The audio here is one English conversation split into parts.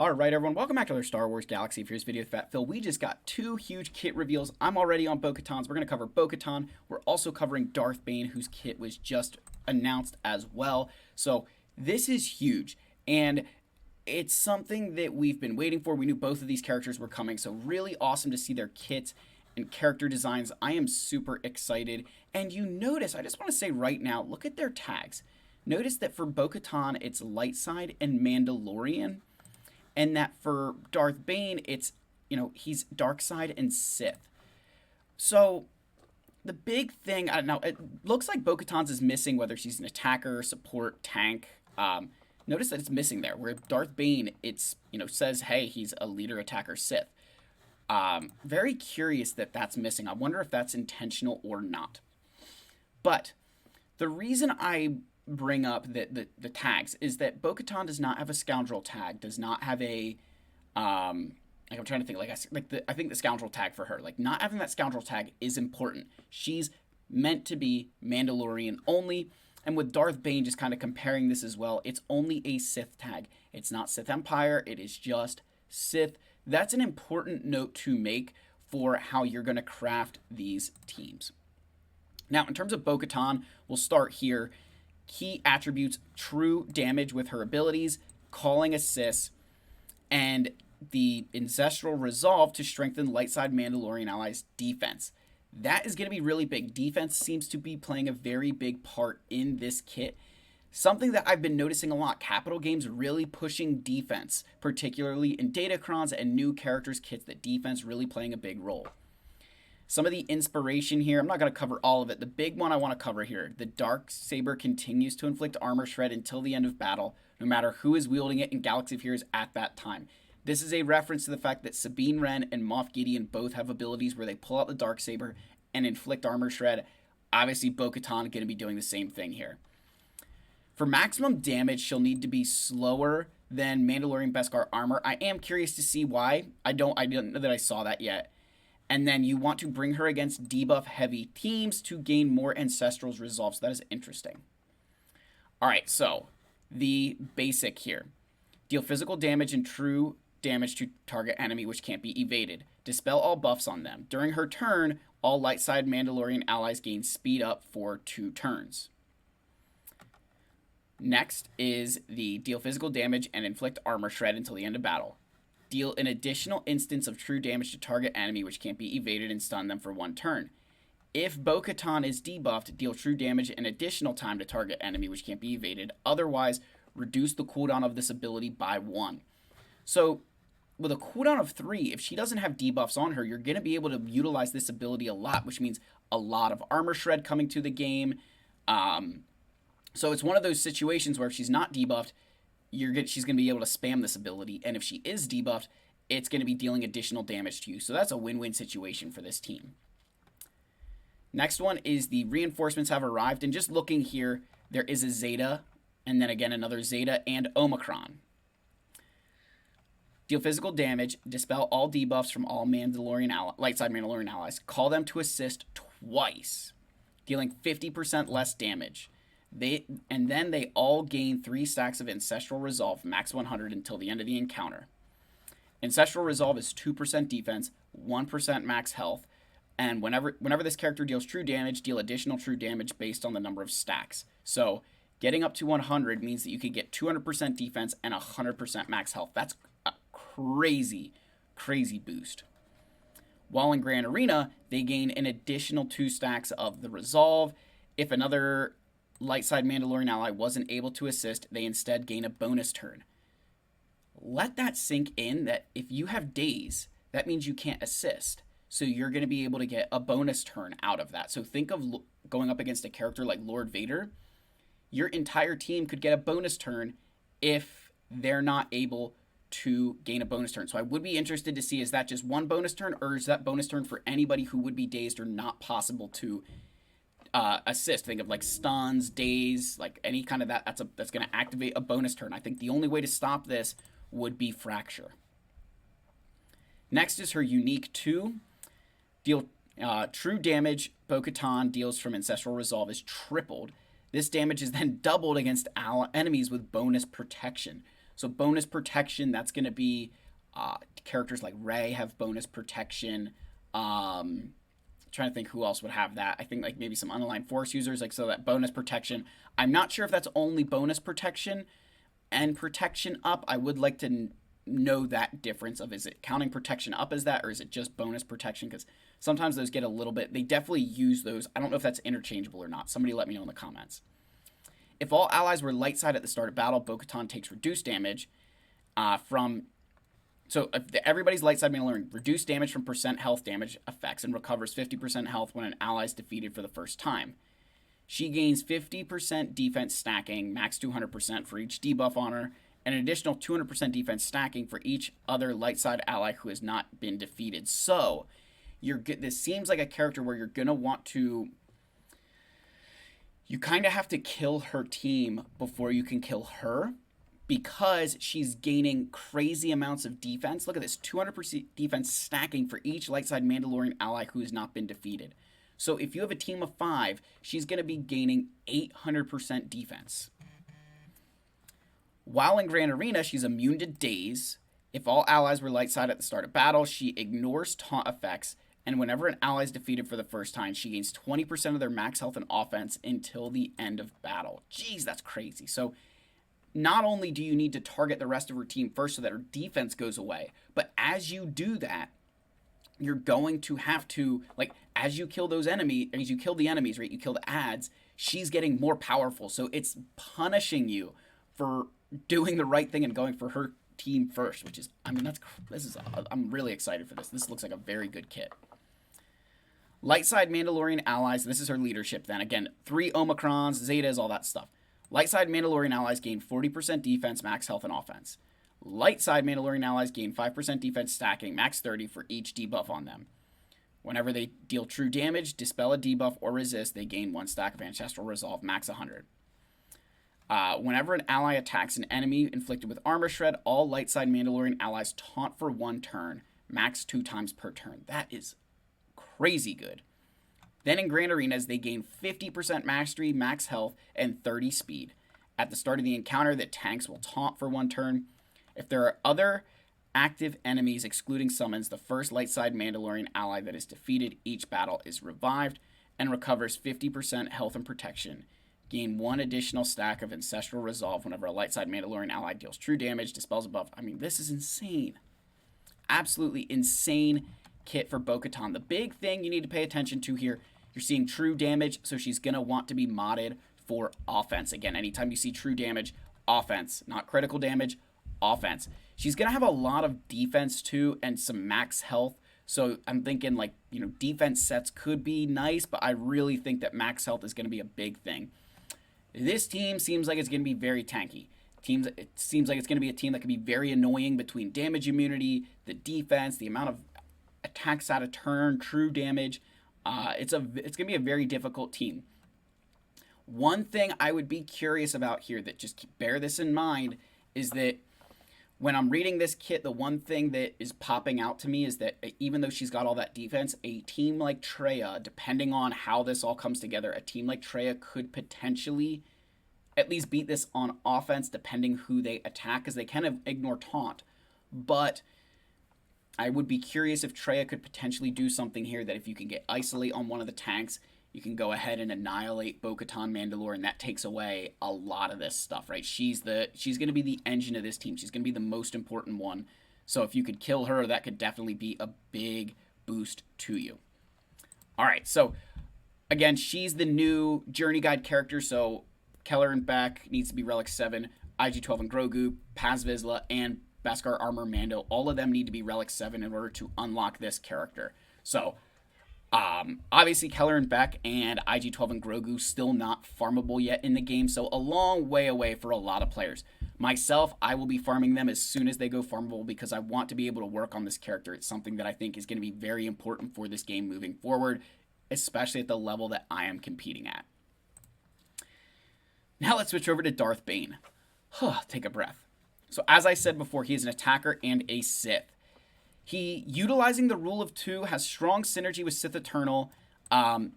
Alright everyone, welcome back to another Star Wars Galaxy. For this video with Fat Phil, we just got two huge kit reveals. I'm already on Bo-Katan's. We're going to cover Bo-Katan. We're also covering Darth Bane, whose kit was just announced as well. So this is huge, and it's something that we've been waiting for. We knew both of these characters were coming, so really awesome to see their kits and character designs. I am super excited. And you notice, I just want to say right now, look at their tags. Notice that for Bo-Katan, it's light side and Mandalorian. And that for Darth Bane, it's, he's dark side and Sith. So the big thing, I don't know, it looks like Bo-Katan's is missing, whether she's an attacker, support, tank. Notice that it's missing there, where Darth Bane, it's, says, hey, he's a leader, attacker, Sith. Very curious that that's missing. I wonder if that's intentional or not. But the reason I bring up the tags is that Bo-Katan does not have a scoundrel tag, does not have a I'm trying to think, I think the scoundrel tag for her, not having that scoundrel tag is important. She's meant to be Mandalorian only, and with Darth Bane, just kind of comparing this as well, it's only a Sith tag. It's not Sith Empire, it is just Sith. That's an important note to make for how you're going to craft these teams. Now, in terms of Bo-Katan, we'll start here. Key attributes: true damage with her abilities, calling assists, and the ancestral resolve to strengthen light side Mandalorian allies' defense. That is going to be really big. Defense seems to be playing a very big part in this kit. Something that I've been noticing a lot, Capital Games really pushing defense, particularly in Datacrons and new characters kits, that defense really playing a big role. Some of the inspiration here, I'm not going to cover all of it. The big one I want to cover here, the Dark Saber continues to inflict armor shred until the end of battle, no matter who is wielding it in Galaxy of Heroes at that time. This is a reference to the fact that Sabine Wren and Moff Gideon both have abilities where they pull out the Dark Saber and inflict armor shred. Obviously, Bo-Katan going to be doing the same thing here. For maximum damage, she'll need to be slower than Mandalorian Beskar armor. I am curious to see why. I don't know that I saw that yet. And then you want to bring her against debuff heavy teams to gain more Ancestral's resolve. So that is interesting. Alright, so the basic here. Deal physical damage and true damage to target enemy which can't be evaded. Dispel all buffs on them. During her turn, all light side Mandalorian allies gain speed up for 2 turns. Next is the deal physical damage and inflict armor shred until the end of battle. Deal an additional instance of true damage to target enemy which can't be evaded and stun them for 1 turn. If Bo-Katan is debuffed, deal true damage an additional time to target enemy which can't be evaded. Otherwise, reduce the cooldown of this ability by 1. So, with a cooldown of 3, if she doesn't have debuffs on her, you're going to be able to utilize this ability a lot, which means a lot of armor shred coming to the game. So it's one of those situations where if she's not debuffed, she's going to be able to spam this ability, and if she is debuffed, it's going to be dealing additional damage to you. So that's a win-win situation for this team. Next one is the reinforcements have arrived, and just looking here, there is a Zeta, and then again another Zeta and Omicron. Deal physical damage, dispel all debuffs from all light side Mandalorian allies, call them to assist twice, dealing 50% less damage. And then they all gain 3 stacks of Ancestral Resolve, max 100 until the end of the encounter. Ancestral Resolve is 2% defense, 1% max health, and whenever this character deals true damage, deal additional true damage based on the number of stacks. So getting up to 100 means that you could get 200% defense and 100% max health. That's a crazy, crazy boost. While in Grand Arena, they gain an additional 2 stacks of the Resolve. If another light side Mandalorian ally wasn't able to assist, they instead gain a bonus turn. Let that sink in, that if you have days, that means you can't assist. So you're going to be able to get a bonus turn out of that. So think of going up against a character like Lord Vader. Your entire team could get a bonus turn if they're not able to gain a bonus turn. So I would be interested to see, is that just 1 bonus turn, or is that bonus turn for anybody who would be dazed or not possible to assist? Think of like stuns, days, like any kind of that's going to activate a bonus turn. I think the only way to stop this would be Fracture. Next is her unique 2. Deal true damage Bo-Katan deals from Ancestral Resolve is tripled. This damage is then doubled against enemies with bonus protection. So bonus protection, that's going to be characters like Rey have bonus protection. Trying to think who else would have that. I think like maybe some unaligned force users, like so that bonus protection. I'm not sure if that's only bonus protection and protection up. I would like to know that difference of, is it counting protection up as that, or is it just bonus protection? Because sometimes those get a little bit, they definitely use those. I don't know if that's interchangeable or not. Somebody let me know in the comments. If all allies were light side at the start of battle, Bo-Katan takes reduced damage so if everybody's light side Mandalorian, reduced damage from percent health damage effects and recovers 50% health when an ally is defeated for the first time. She gains 50% defense stacking, max 200% for each debuff on her, and an additional 200% defense stacking for each other light side ally who has not been defeated. So this seems like a character where you're going to want to, you kind of have to kill her team before you can kill her, because she's gaining crazy amounts of defense. Look at this, 200% defense stacking for each light side Mandalorian ally who has not been defeated. So if you have a team of 5, she's going to be gaining 800% defense. While in Grand Arena, she's immune to daze. If all allies were light side at the start of battle, she ignores taunt effects, and whenever an ally is defeated for the first time, she gains 20% of their max health and offense until the end of battle. Jeez, that's crazy. So not only do you need to target the rest of her team first so that her defense goes away, but as you do that, you're going to have to, like, as you kill those enemies, as you kill the enemies, right, you kill the ads, she's getting more powerful. So it's punishing you for doing the right thing and going for her team first, which is, I mean, I'm really excited for this. This looks like a very good kit. Light side Mandalorian allies, this is her leadership then. Again, 3 Omicrons, Zetas, all that stuff. Light side Mandalorian allies gain 40% defense, max health, and offense. Light side Mandalorian allies gain 5% defense stacking, max 30 for each debuff on them. Whenever they deal true damage, dispel a debuff, or resist, they gain 1 stack of Ancestral Resolve, max 100. Whenever an ally attacks an enemy inflicted with Armor Shred, all light side Mandalorian allies taunt for 1 turn, max 2 times per turn. That is crazy good. Then in Grand Arenas, they gain 50% mastery, max health, and 30 speed. At the start of the encounter, the tanks will taunt for 1 turn. If there are other active enemies excluding summons, the first light side Mandalorian ally that is defeated each battle is revived and recovers 50% health and protection. Gain 1 additional stack of Ancestral Resolve whenever a light side Mandalorian ally deals true damage, dispels a buff. I mean, this is insane. Absolutely insane kit for Bo-Katan. The big thing you need to pay attention to here, you're seeing true damage, so she's going to want to be modded for offense. Again, anytime you see true damage, offense, not critical damage, offense. She's going to have a lot of defense too and some max health. So I'm thinking, like, you know, defense sets could be nice, but I really think that max health is going to be a big thing. This team seems like it's going to be very tanky. It seems like it's going to be a team that can be very annoying between damage immunity, the defense, the amount of attacks out of turn, true damage. It's going to be a very difficult team. One thing I would be curious about here, that just bear this in mind, is that when I'm reading this kit, the one thing that is popping out to me is that even though she's got all that defense, a team like Traya, depending on how this all comes together, a team like Traya could potentially at least beat this on offense, depending who they attack, because they can ignore taunt. But I would be curious if Traya could potentially do something here, that if you can get isolate on one of the tanks, you can go ahead and annihilate Bo-Katan Mandalore, and that takes away a lot of this stuff, right? She's going to be the engine of this team. She's going to be the most important one. So if you could kill her, that could definitely be a big boost to you. All right, so again, she's the new Journey Guide character, so Keller and Beck needs to be Relic 7, IG-12 and Grogu, Paz Vizsla, and Beskar Armor Mando. All of them need to be Relic 7 in order to unlock this character. So obviously Keller and Beck and IG-12 and Grogu still not farmable yet in the game, so a long way away for a lot of players. Myself, I will be farming them as soon as they go farmable, because I want to be able to work on this character. It's something that I think is going to be very important for this game moving forward, especially at the level that I am competing at. Now let's switch over to Darth Bane. Take a breath. So as I said before, he is an attacker and a Sith. He, utilizing the Rule of 2, has strong synergy with Sith Eternal, and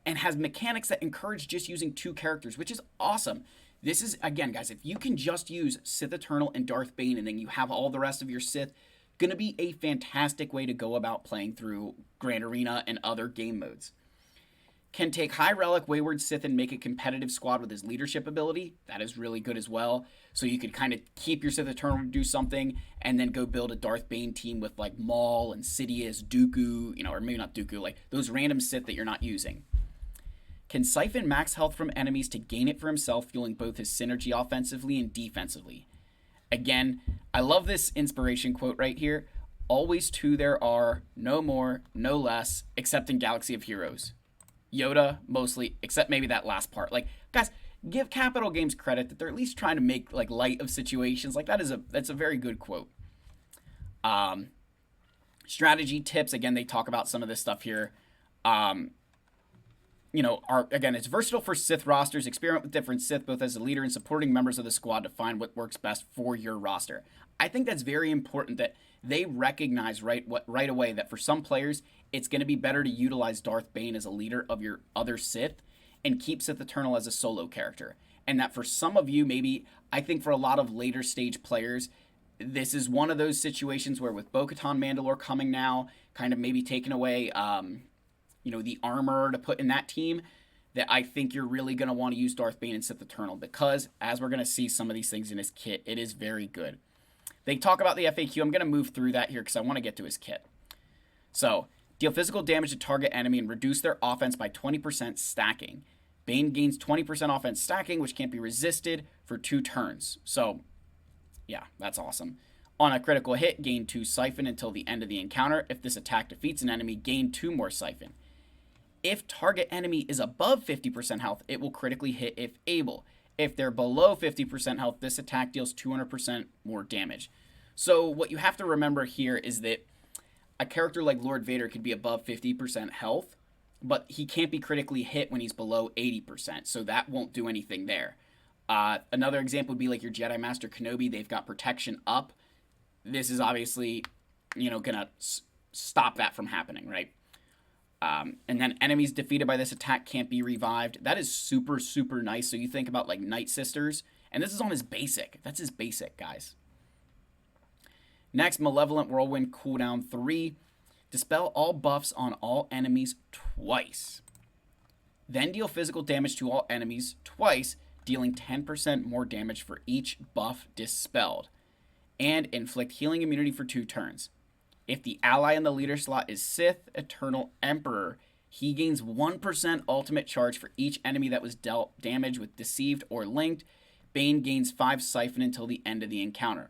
has mechanics that encourage just using 2 characters, which is awesome. This is, again, guys, if you can just use Sith Eternal and Darth Bane and then you have all the rest of your Sith, going to be a fantastic way to go about playing through Grand Arena and other game modes. Can take High Relic Wayward Sith and make a competitive squad with his leadership ability. That is really good as well. So you could kind of keep your Sith Eternal to do something and then go build a Darth Bane team with like Maul, Insidious, Dooku, or maybe not Dooku, like those random Sith that you're not using. Can siphon max health from enemies to gain it for himself, fueling both his synergy offensively and defensively. Again, I love this inspiration quote right here. Always two there are, no more, no less, except in Galaxy of Heroes. Yoda, mostly, except maybe that last part. Like, guys, give Capital Games credit that they're at least trying to make like light of situations. Like that's a very good quote. Strategy tips, again, they talk about some of this stuff here. Again, it's versatile for Sith rosters. Experiment with different Sith, both as a leader and supporting members of the squad to find what works best for your roster. I think that's very important that they recognize right away that for some players, it's going to be better to utilize Darth Bane as a leader of your other Sith and keep Sith Eternal as a solo character. And that for some of you, maybe, I think for a lot of later stage players, this is one of those situations where with Bo-Katan Mandalore coming now, kind of maybe taking away the armor to put in that team, that I think you're really going to want to use Darth Bane and Sith Eternal because, as we're going to see some of these things in his kit, it is very good. They talk about the FAQ. I'm going to move through that here because I want to get to his kit. So, deal physical damage to target enemy and reduce their offense by 20% stacking. Bane gains 20% offense stacking, which can't be resisted for 2 turns. So, yeah, that's awesome. On a critical hit, gain 2 siphon until the end of the encounter. If this attack defeats an enemy, gain 2 more siphon. If target enemy is above 50% health, it will critically hit if able. If they're below 50% health, this attack deals 200% more damage. So what you have to remember here is that a character like Lord Vader could be above 50% health, but he can't be critically hit when he's below 80%, so that won't do anything there. Another example would be like your Jedi Master Kenobi. They've got protection up. This is obviously, gonna stop that from happening, right? And then enemies defeated by this attack can't be revived. That is super, super nice. So you think about like Night Sisters, and this is on his basic. That's his basic, guys. Next, Malevolent Whirlwind cooldown 3. Dispel all buffs on all enemies twice. Then deal physical damage to all enemies twice, dealing 10% more damage for each buff dispelled. And inflict healing immunity for 2 turns. If the ally in the leader slot is Sith Eternal Emperor, he gains 1% ultimate charge for each enemy that was dealt damage with Deceived or Linked. Bane gains 5 siphon until the end of the encounter.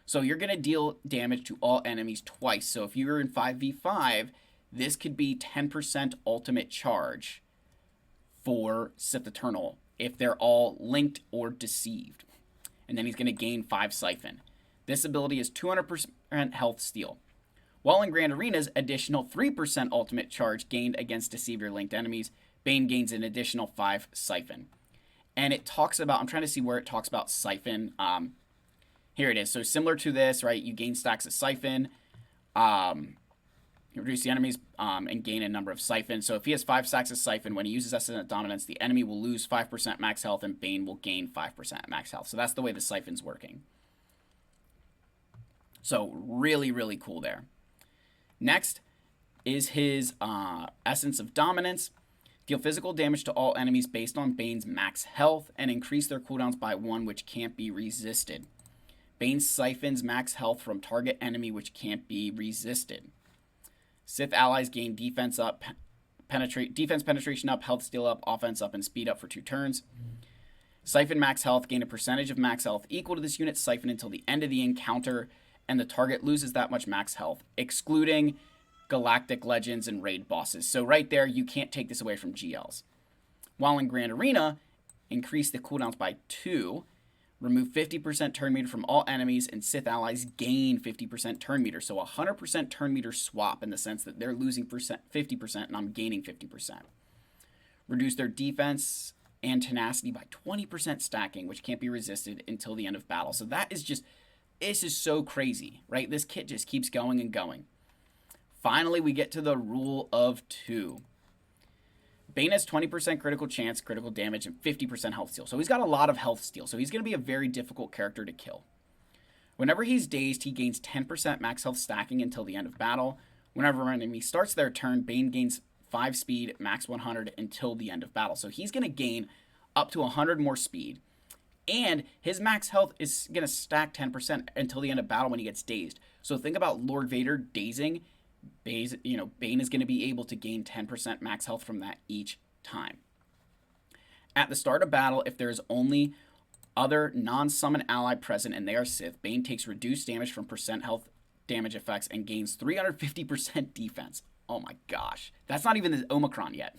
So you're going to deal damage to all enemies twice. So if you're in 5v5, this could be 10% ultimate charge for Sith Eternal if they're all linked or deceived. And then he's going to gain 5 siphon. This ability is 200% health steal. While in Grand Arena's additional 3% ultimate charge gained against Deceiver linked enemies, Bane gains an additional 5 siphon. And it talks about, I'm trying to see where it talks about siphon. Here it is. So similar to this, right? You gain stacks of siphon. You reduce the enemies and gain a number of siphon. So if he has 5 stacks of siphon, when he uses Ascendant Dominance, the enemy will lose 5% max health and Bane will gain 5% max health. So that's the way the siphon's working. So really, really cool there. Next is his Essence of Dominance. Deal physical damage to all enemies based on Bane's max health and increase their cooldowns by 1, which can't be resisted. Bane siphons max health from target enemy, which can't be resisted. Sith allies gain defense up, defense penetration up, health steal up, offense up, and speed up for 2 turns. Siphon max health, gain a percentage of max health equal to this unit's siphon until the end of the encounter, and the target loses that much max health, excluding Galactic Legends and raid bosses. So right there, you can't take this away from GLs. While in Grand Arena, increase the cooldowns by 2, remove 50% turn meter from all enemies, and Sith allies gain 50% turn meter. So 100% turn meter swap in the sense that they're losing 50% and I'm gaining 50%. Reduce their defense and tenacity by 20% stacking, which can't be resisted until the end of battle. So that is just, this is so crazy, right? This kit just keeps going and going. Finally, we get to the rule of 2. Bane has 20% critical chance, critical damage, and 50% health steal. So he's got a lot of health steal. So he's going to be a very difficult character to kill. Whenever he's dazed, he gains 10% max health stacking until the end of battle. Whenever an enemy starts their turn, Bane gains 5 speed, max 100 until the end of battle. So he's going to gain up to 100 more speed. And his max health is going to stack 10% until the end of battle when he gets dazed. So think about Lord Vader dazing. Bane is going to be able to gain 10% max health from that each time. At the start of battle, if there is only other non-summon ally present and they are Sith, Bane takes reduced damage from percent health damage effects and gains 350% defense. Oh my gosh. That's not even the Omicron yet.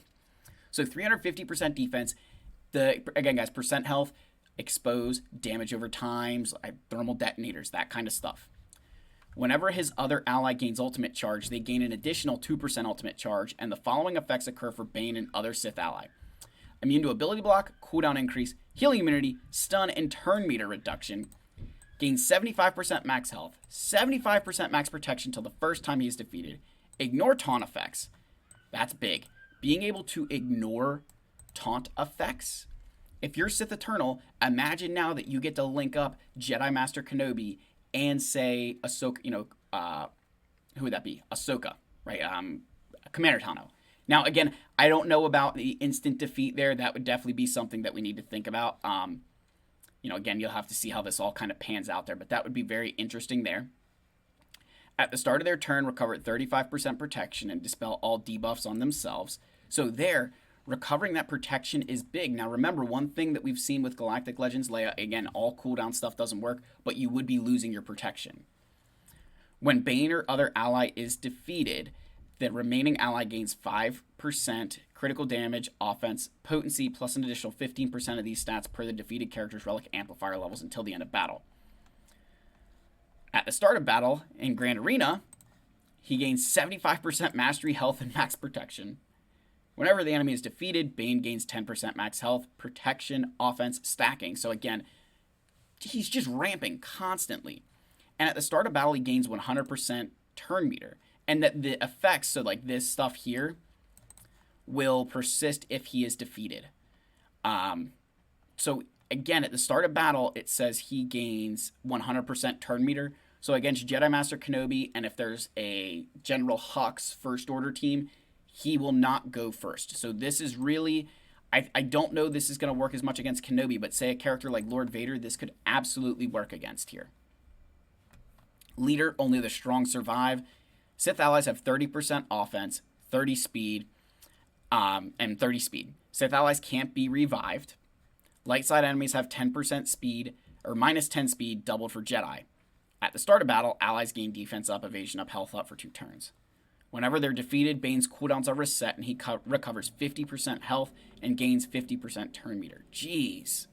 So 350% defense. Again, guys, percent health, expose, damage over times, thermal detonators, that kind of stuff. Whenever his other ally gains ultimate charge, they gain an additional 2% ultimate charge, and the following effects occur for Bane and other Sith ally. Immune to ability block, cooldown increase, healing immunity, stun, and turn meter reduction. Gains 75% max health, 75% max protection till the first time he is defeated. Ignore taunt effects. That's big. Being able to ignore taunt effects. If you're Sith Eternal, imagine now that you get to link up Jedi Master Kenobi and say Ahsoka, who would that be? Ahsoka, right? Commander Tano. Now, again, I don't know about the instant defeat there. That would definitely be something that we need to think about. Again, you'll have to see how this all kind of pans out there, but that would be very interesting there. At the start of their turn, recover 35% protection and dispel all debuffs on themselves. So there, recovering that protection is big. Now remember, one thing that we've seen with Galactic Legends Leia, again, all cooldown stuff doesn't work, but you would be losing your protection. When Bane or other ally is defeated, the remaining ally gains 5% critical damage, offense, potency, plus an additional 15% of these stats per the defeated character's relic amplifier levels until the end of battle. At the start of battle, in Grand Arena, he gains 75% mastery, health, and max protection. Whenever the enemy is defeated, Bane gains 10% max health, protection, offense, stacking. So again, he's just ramping constantly. And at the start of battle, he gains 100% turn meter. And that the effects, so like this stuff here, will persist if he is defeated. So again, at the start of battle, it says he gains 100% turn meter. So against Jedi Master Kenobi, and if there's a General Hux First Order team, he will not go first. So this is really, I don't know this is going to work as much against Kenobi, but say a character like Lord Vader, this could absolutely work against here. Leader, only the strong survive. Sith allies have 30% offense, 30 speed, and 30 speed. Sith allies can't be revived. Light side enemies have 10% speed, or minus 10 speed, doubled for Jedi. At the start of battle, allies gain defense up, evasion up, health up for 2 turns. Whenever they're defeated, Bane's cooldowns are reset, and he recovers 50% health and gains 50% turn meter. Jeez.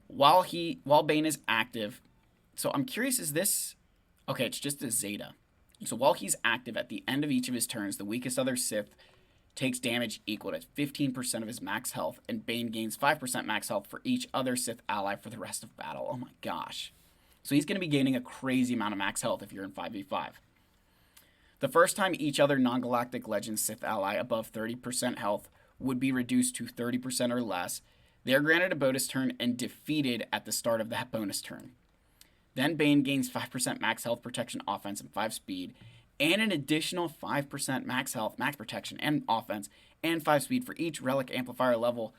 While Bane is active, so I'm curious, is this... Okay, it's just a Zeta. So while he's active, at the end of each of his turns, the weakest other Sith takes damage equal to 15% of his max health, and Bane gains 5% max health for each other Sith ally for the rest of battle. Oh my gosh. So he's going to be gaining a crazy amount of max health if you're in 5v5. The first time each other non-Galactic Legends Sith ally above 30% health would be reduced to 30% or less, they're granted a bonus turn and defeated at the start of that bonus turn. Then Bane gains 5% max health, protection, offense, and 5 speed, and an additional 5% max health, max protection, and offense, and 5 speed for each relic amplifier level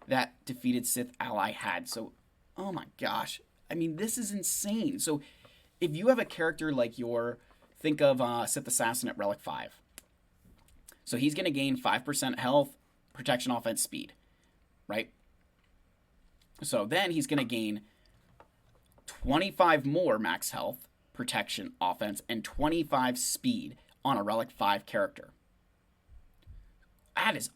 that defeated Sith ally had. So, oh my gosh. I mean, this is insane. So, if you have a character like think of Sith Assassin at Relic 5. So he's going to gain 5% health, protection, offense, speed, right? So then he's going to gain 25 more max health, protection, offense, and 25 speed on a Relic 5 character. That is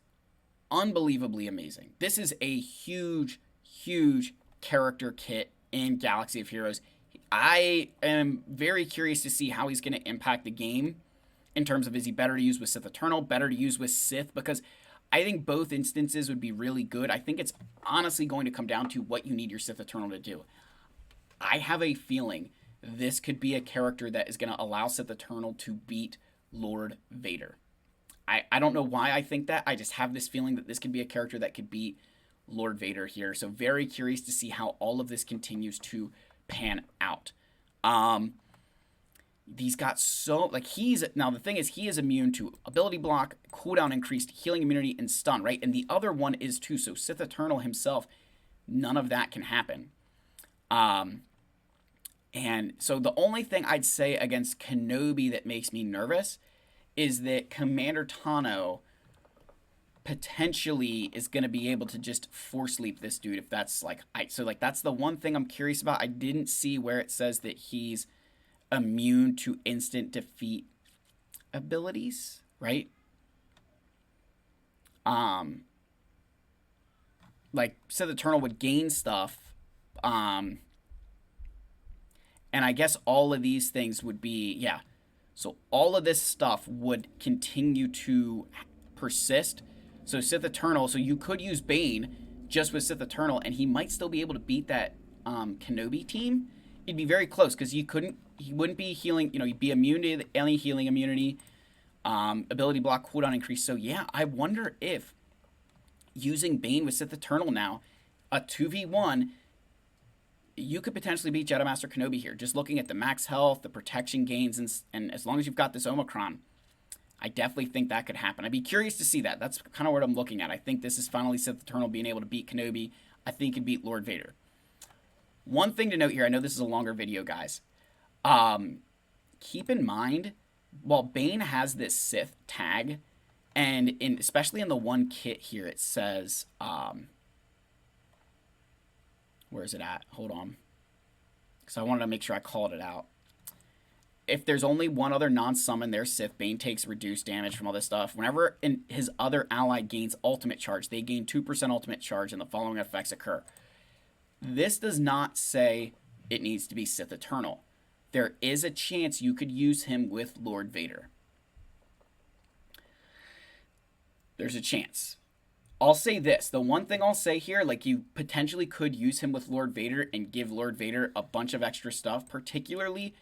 unbelievably amazing. This is a huge, huge character kit in Galaxy of Heroes. I am very curious to see how he's going to impact the game in terms of, is he better to use with Sith Eternal, better to use with Sith, because I think both instances would be really good. I think it's honestly going to come down to what you need your Sith Eternal to do. I have a feeling this could be a character that is going to allow Sith Eternal to beat Lord Vader. I don't know why I think that. I just have this feeling that this could be a character that could beat Lord Vader here. So very curious to see how all of this continues to pan out. He's got so, like, now the thing is, he is immune to ability block, cooldown increased, healing immunity, and stun, right? And the other one is too. So Sith Eternal himself, none of that can happen. And so the only thing I'd say against Kenobi that makes me nervous is that Commander Tano potentially is going to be able to just force leap this dude if that's like, that's the one thing I'm curious about. I didn't see where it says that he's immune to instant defeat abilities, right? Like Sith Eternal would gain stuff, and I guess all of these things would be, yeah. So all of this stuff would continue to persist. So Sith Eternal, so you could use Bane just with Sith Eternal, and he might still be able to beat that Kenobi team. It'd be very close because he wouldn't be healing, he'd be immune to any healing immunity, ability block, cooldown increase. So yeah, I wonder if using Bane with Sith Eternal now, a 2v1, you could potentially beat Jedi Master Kenobi here. Just looking at the max health, the protection gains, and as long as you've got this Omicron, I definitely think that could happen. I'd be curious to see that. That's kind of what I'm looking at. I think this is finally Sith Eternal being able to beat Kenobi. I think he could beat Lord Vader. One thing to note here, I know this is a longer video, guys. Keep in mind, while Bane has this Sith tag, and especially in the one kit here, it says, where is it at? Hold on. Because I wanted to make sure I called it out. If there's only one other non-summon there, Sith, Bane takes reduced damage from all this stuff. Whenever his other ally gains ultimate charge, they gain 2% ultimate charge and the following effects occur. This does not say it needs to be Sith Eternal. There is a chance you could use him with Lord Vader. There's a chance. I'll say this. The one thing I'll say here, like, you potentially could use him with Lord Vader and give Lord Vader a bunch of extra stuff. Particularly,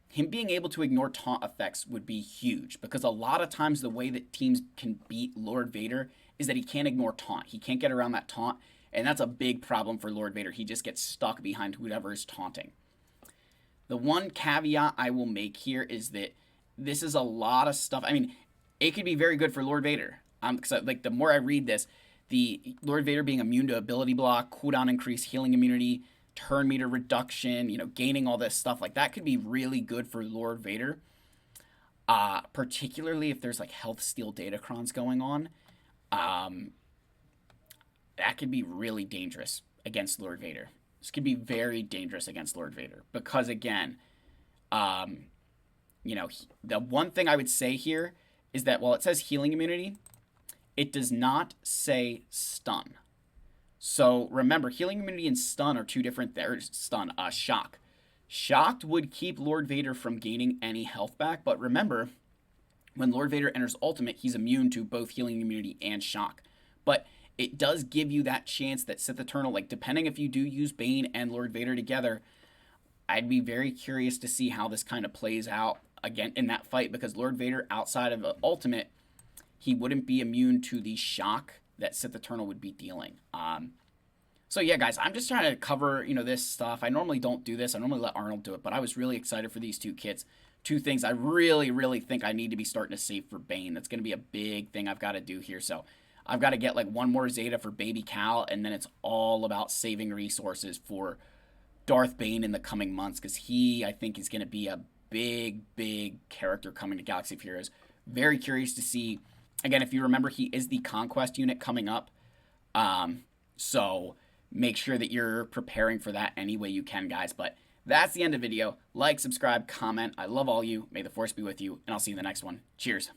him being able to ignore taunt effects would be huge. Because a lot of times the way that teams can beat Lord Vader is that he can't ignore taunt. He can't get around that taunt. And that's a big problem for Lord Vader. He just gets stuck behind whoever is taunting. The one caveat I will make here is that this is a lot of stuff. I mean, it could be very good for Lord Vader. Because like the more I read this, the Lord Vader being immune to ability block, cooldown increase, healing immunity, turn meter reduction, gaining all this stuff, like that could be really good for Lord Vader. Particularly if there's like health steal datacrons going on. That could be really dangerous against Lord Vader. This could be very dangerous against Lord Vader. Because again, the one thing I would say here is that while it says healing immunity, it does not say stun. So remember, healing immunity and stun are two different. There's stun, shock. Shocked would keep Lord Vader from gaining any health back. But remember, when Lord Vader enters ultimate, he's immune to both healing immunity and shock. But it does give you that chance that Sith Eternal, like depending if you do use Bane and Lord Vader together, I'd be very curious to see how this kind of plays out again in that fight. Because Lord Vader, outside of the ultimate, he wouldn't be immune to the shock that Sith Eternal would be dealing. So yeah, guys, I'm just trying to cover, this stuff. I normally don't do this. I normally let Arnold do it, but I was really excited for these two kits. Two things I really, really think I need to be starting to save for Bane. That's going to be a big thing I've got to do here. So I've got to get like one more Zeta for Baby Cal, and then it's all about saving resources for Darth Bane in the coming months, because he, I think, is going to be a big, big character coming to Galaxy of Heroes. Very curious to see. Again, if you remember, he is the Conquest unit coming up. So make sure that you're preparing for that any way you can, guys. But that's the end of the video. Like, subscribe, comment. I love all you. May the Force be with you, and I'll see you in the next one. Cheers.